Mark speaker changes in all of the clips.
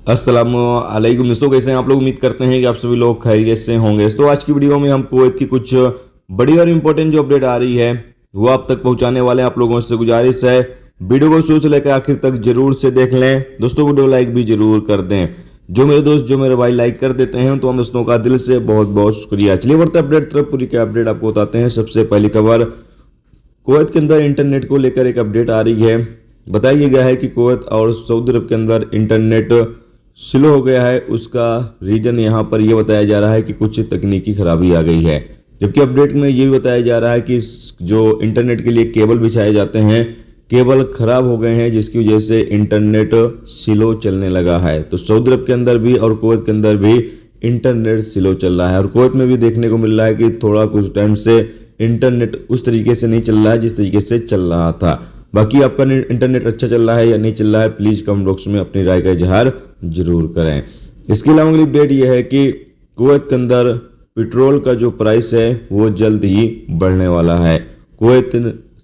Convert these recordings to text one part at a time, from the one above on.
Speaker 1: अस्सलामुअलैकुम दोस्तों, कैसे हैं आप लोग। उम्मीद करते हैं कि आप सभी लोग खैरियत से होंगे। तो आज की वीडियो में हम कुवैत की कुछ बड़ी और इंपॉर्टेंट जो अपडेट आ रही है वो आप तक पहुंचाने वाले हैं। आप लोगों से गुजारिश है वीडियो को शुरू से लेकर आखिर तक जरूर से देख लें। दोस्तों वीडियो लाइक भी जरूर कर दें। जो मेरे भाई लाइक कर देते हैं तो हम दोस्तों का दिल से बहुत बहुत शुक्रिया। चलिए बढ़ते अपडेट तरफ। पूरी क्या अपडेट आपको बताते हैं। सबसे पहली खबर, कुवैत के अंदर इंटरनेट को लेकर एक अपडेट आ रही है। बताया गया है कि कुवैत और सऊदी अरब के अंदर इंटरनेट स्लो हो गया है। उसका रीजन यहाँ पर यह बताया जा रहा है कि कुछ तकनीकी खराबी आ गई है। जबकि अपडेट में ये भी बताया जा रहा है कि जो इंटरनेट के लिए केबल बिछाए जाते हैं, केबल खराब हो गए हैं, जिसकी वजह से इंटरनेट स्लो चलने लगा है। तो सऊदी अरब के अंदर भी और कुवैत के अंदर भी इंटरनेट स्लो चल रहा है। और कुवैत में भी देखने को मिल रहा है कि थोड़ा कुछ टाइम से इंटरनेट उस तरीके से नहीं चल रहा है जिस तरीके से चल रहा था। बाकी आपका इंटरनेट अच्छा चल रहा है या नहीं चल रहा है, प्लीज कमेंट बॉक्स में अपनी राय का इजहार जरूर करें। इसके अलावा अगली अपडेट यह है कि कुवैत के अंदर पेट्रोल का जो प्राइस है वो जल्द ही बढ़ने वाला है। कुवैत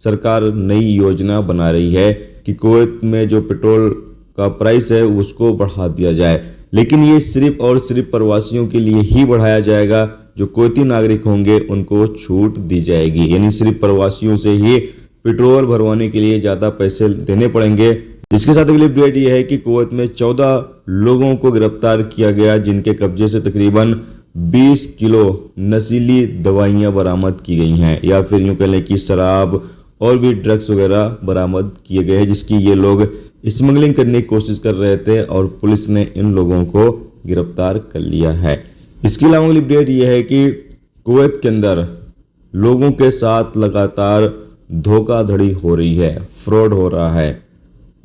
Speaker 1: सरकार नई योजना बना रही है कि कुवैत में जो पेट्रोल का प्राइस है उसको बढ़ा दिया जाए, लेकिन ये सिर्फ और सिर्फ प्रवासियों के लिए ही बढ़ाया जाएगा। जो कुवैती नागरिक होंगे उनको छूट दी जाएगी, यानी सिर्फ प्रवासियों से ही पेट्रोल भरवाने के लिए ज़्यादा पैसे देने पड़ेंगे। इसके साथ अगली अपडेट यह है कि कुवैत में 14 लोगों को गिरफ्तार किया गया, जिनके कब्जे से तकरीबन 20 किलो नशीली दवाइयां बरामद की गई हैं, या फिर यूं कह लें कि शराब और भी ड्रग्स वगैरह बरामद किए गए हैं, जिसकी ये लोग स्मगलिंग करने की कोशिश कर रहे थे और पुलिस ने इन लोगों को गिरफ्तार कर लिया है। इसके अलावा अगली अपडेट यह है कि कुवैत के अंदर लोगों के साथ लगातार धोखाधड़ी हो रही है, फ्रॉड हो रहा है।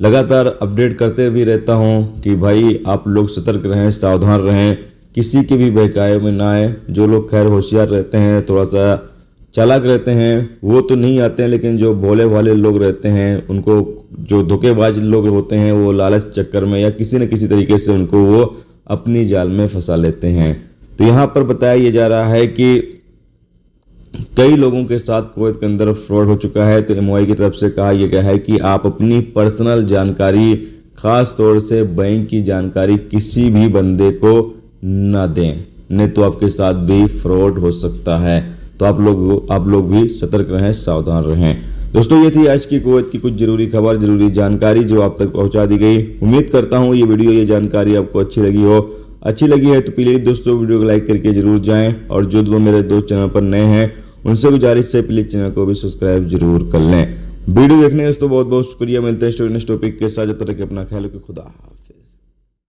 Speaker 1: लगातार अपडेट करते भी रहता हूं कि भाई आप लोग सतर्क रहें, सावधान रहें, किसी के भी बहकावे में ना आए। जो लोग खैर होशियार रहते हैं, थोड़ा सा चालाक रहते हैं, वो तो नहीं आते हैं, लेकिन जो भोले भाले लोग रहते हैं उनको, जो धोखेबाज लोग होते हैं, वो लालच चक्कर में या किसी न किसी तरीके से उनको वो अपनी जाल में फंसा लेते हैं। तो यहाँ पर बताया जा रहा है कि कई लोगों के साथ कुवैत के अंदर फ्रॉड हो चुका है। तो एमओआई की तरफ से कहा यह गया है कि आप अपनी पर्सनल जानकारी, खास तौर से बैंक की जानकारी किसी भी बंदे को ना दें, नहीं तो आपके साथ भी फ्रॉड हो सकता है। तो आप लोग भी सतर्क रहें, सावधान रहें। दोस्तों ये थी आज की कुवैत की कुछ जरूरी खबर, जरूरी जानकारी जो आप तक पहुंचा दी गई। उम्मीद करता हूं ये वीडियो, ये जानकारी आपको अच्छी लगी हो। अच्छी लगी है तो प्लीज दोस्तों वीडियो को लाइक करके जरूर जाएं, और जो लोग मेरे दोस्त चैनल पर नए हैं उनसे गुजारिश है प्लीज चैनल को भी सब्सक्राइब जरूर कर लें। वीडियो देखने के लिए बहुत बहुत शुक्रिया। मिलते हैं नेक्स्ट टॉपिक के साथ। जब तक अपना ख्याल रखें, खुदा हाफिज़।